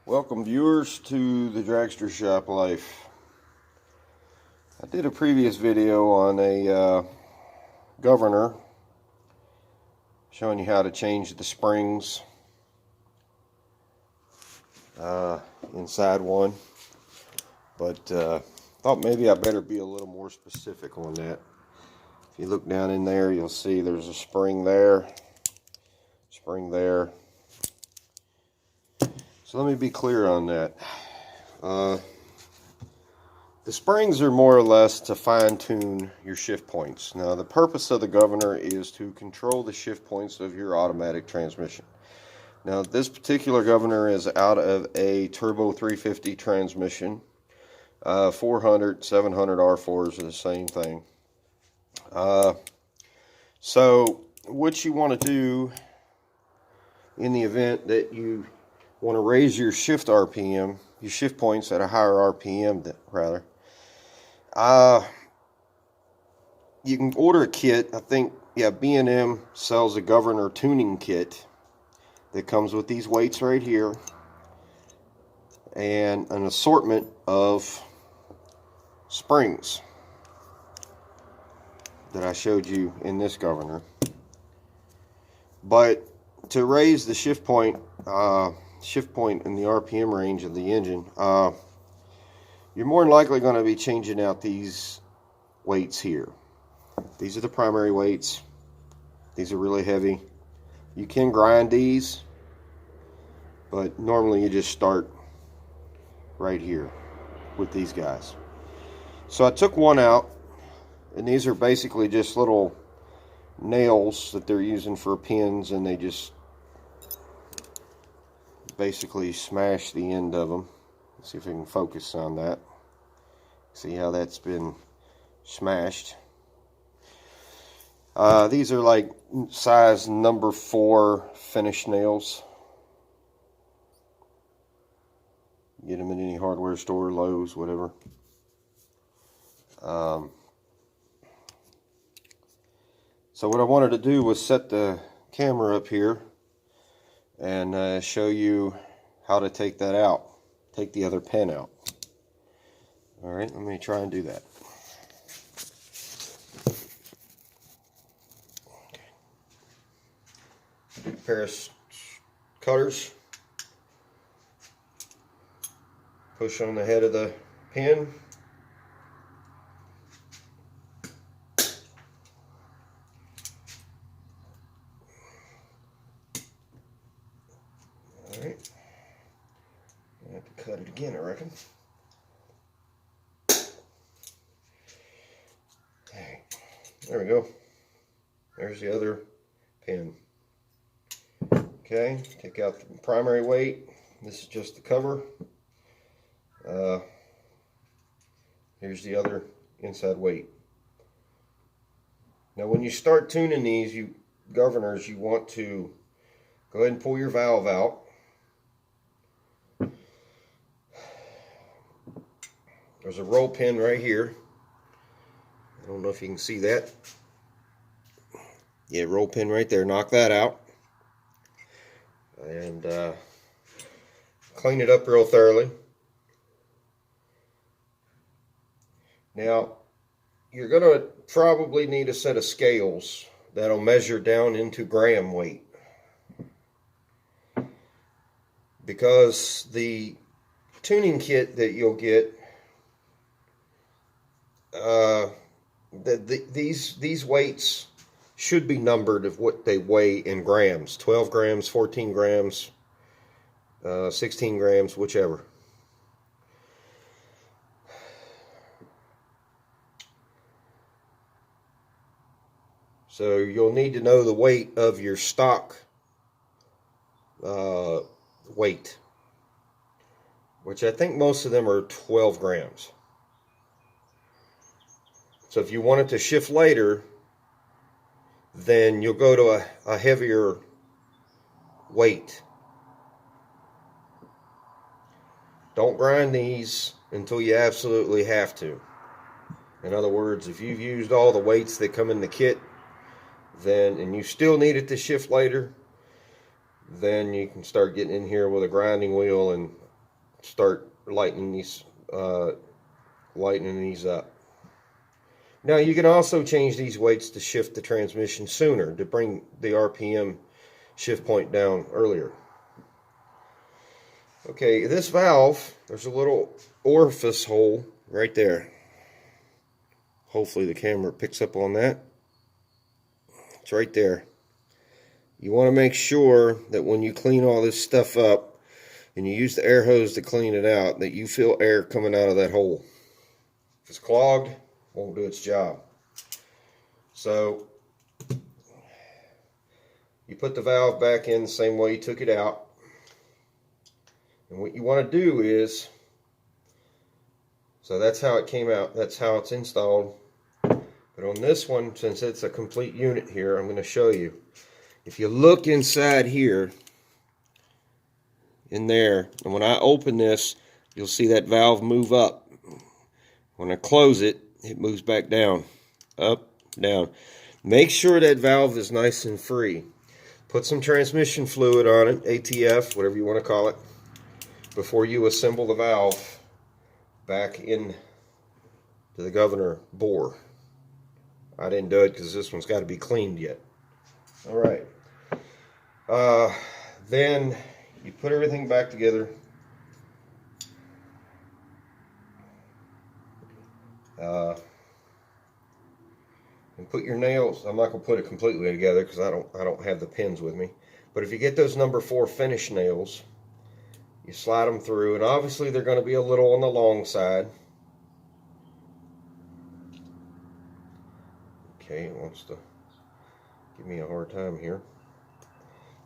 Welcome viewers to the Dragster Shop Life. I did a previous video on a governor showing you how to change the springs inside one, but thought maybe I better be a little more specific on that. If you look down in there, you'll see there's a spring there, so let me be clear on that. The springs are more or less to fine-tune your shift points. Now, the purpose of the governor is to control the shift points of your automatic transmission. Now, this particular governor is out of a turbo 350 transmission. 400, 700 R4s are the same thing. So, what you want to do in the event that you want to raise your shift RPM, your shift points at a higher RPM, rather. You can order a kit. I think, B&M sells a governor tuning kit that comes with these weights right here and an assortment of springs that I showed you in this governor. But to raise the shift point in the RPM range of the engine, you're more than likely going to be changing out these weights here. These are the primary weights. These are really heavy. You can grind these, but normally you just start right here with these guys. So I took one out, and these are basically just little nails that they're using for pins, and they just basically smash the end of them. Let's see if we can focus on that. See how that's been smashed. These are like size number 4 finish nails. Get them in any hardware store, Lowe's, whatever. So what I wanted to do was set the camera up here and show you how to take that out. Take the other pin out. Alright, let me try and do that. Okay. A pair of cutters. Push on the head of the pin. Alright. I have to cut it again, I reckon. Alright. There we go. There's the other pin. Okay, take out the primary weight. This is just the cover. Here's the other inside weight. Now when you start tuning these governors, you want to go ahead and pull your valve out. There's a roll pin right here. I don't know if you can see that. Yeah, roll pin right there. Knock that out. And clean it up real thoroughly. Now, you're going to probably need a set of scales that'll measure down into gram weight. Because the tuning kit that you'll get, these weights should be numbered of what they weigh in grams. 12 grams, 14 grams, 16 grams, whichever. So you'll need to know the weight of your stock weight, which I think most of them are 12 grams. So if you want it to shift later, then you'll go to a heavier weight. Don't grind these until you absolutely have to. In other words, if you've used all the weights that come in the kit, and you still need it to shift later, then you can start getting in here with a grinding wheel and start lightening these up. Now you can also change these weights to shift the transmission sooner, to bring the RPM shift point down earlier. Okay, this valve, there's a little orifice hole right there. Hopefully the camera picks up on that. It's right there. You want to make sure that when you clean all this stuff up and you use the air hose to clean it out, that you feel air coming out of that hole. If it's clogged, it won't do its job. So you put the valve back in the same way you took it out. And what you want to do is, so that's how it came out, that's how it's installed. But on this one, since it's a complete unit here, I'm going to show you. If you look inside here, in there, and when I open this, you'll see that valve move up. When I close it, it moves back down, up, down. Make sure that valve is nice and free. Put some transmission fluid on it, ATF, whatever you want to call it, before you assemble the valve back in to the governor bore. I didn't do it because this one's got to be cleaned yet. All right. Then you put everything back together. And put your nails. I'm not going to put it completely together because I don't have the pins with me. But if you get those number 4 finish nails, you slide them through, and obviously they're going to be a little on the long side. Okay, it wants to give me a hard time here.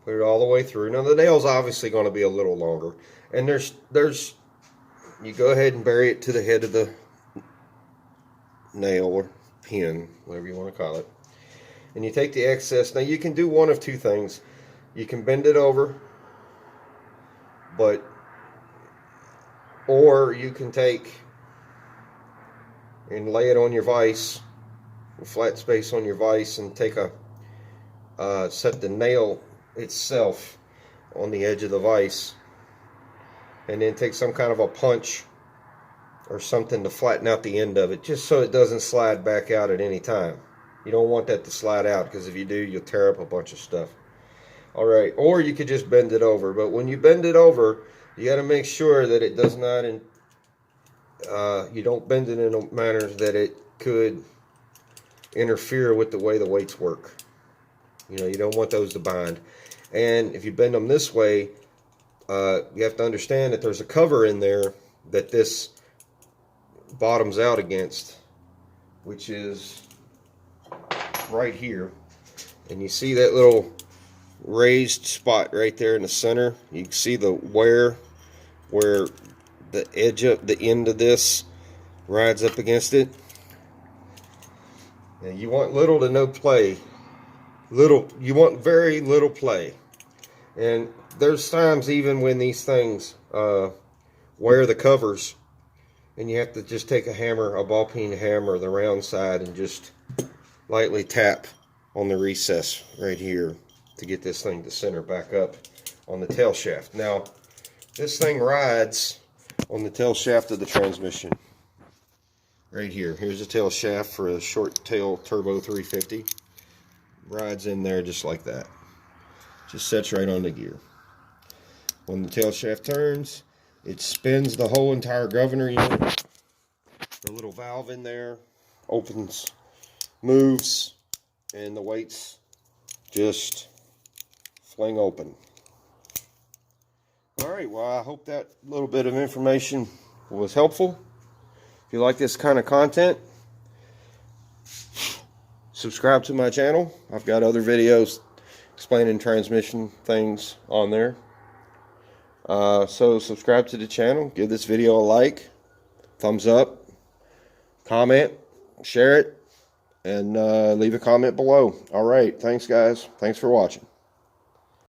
Put it all the way through. Now the nail's obviously going to be a little longer, and there's you go ahead and bury it to the head of the nail or pin, whatever you want to call it, and you take the excess. Now you can do one of two things. You can bend it over, or you can take and lay it on your vise, a flat space on your vise, and take set the nail itself on the edge of the vise, and then take some kind of a punch or something to flatten out the end of it, just so it doesn't slide back out at any time. You don't want that to slide out, because if you do, you'll tear up a bunch of stuff. Alright, or you could just bend it over, but when you bend it over, you got to make sure that it does not, you don't bend it in a manner that it could interfere with the way the weights work. You know, you don't want those to bind. And if you bend them this way, you have to understand that there's a cover in there that this bottoms out against, which is right here. And you see that little raised spot right there in the center? You can see the where the edge of the end of this rides up against it. Now you want little to no play. You want very little play. And there's times even when these things wear the covers, and you have to just take a hammer, a ball peen hammer, the round side, and just lightly tap on the recess right here to get this thing to center back up on the tail shaft. Now, this thing rides on the tail shaft of the transmission. Right here. Here's a tail shaft for a short tail turbo 350. Rides in there just like that. Just sets right on the gear. When the tail shaft turns, it spins the whole entire governor unit. The little valve in there opens, moves, and the weights just fling open. Alright, well, I hope that little bit of information was helpful. If you like this kind of content, subscribe to my channel. I've got other videos explaining transmission things on there. So subscribe to the channel, give this video a like, thumbs up, comment, share it, and leave a comment below. Alright, thanks guys. Thanks for watching.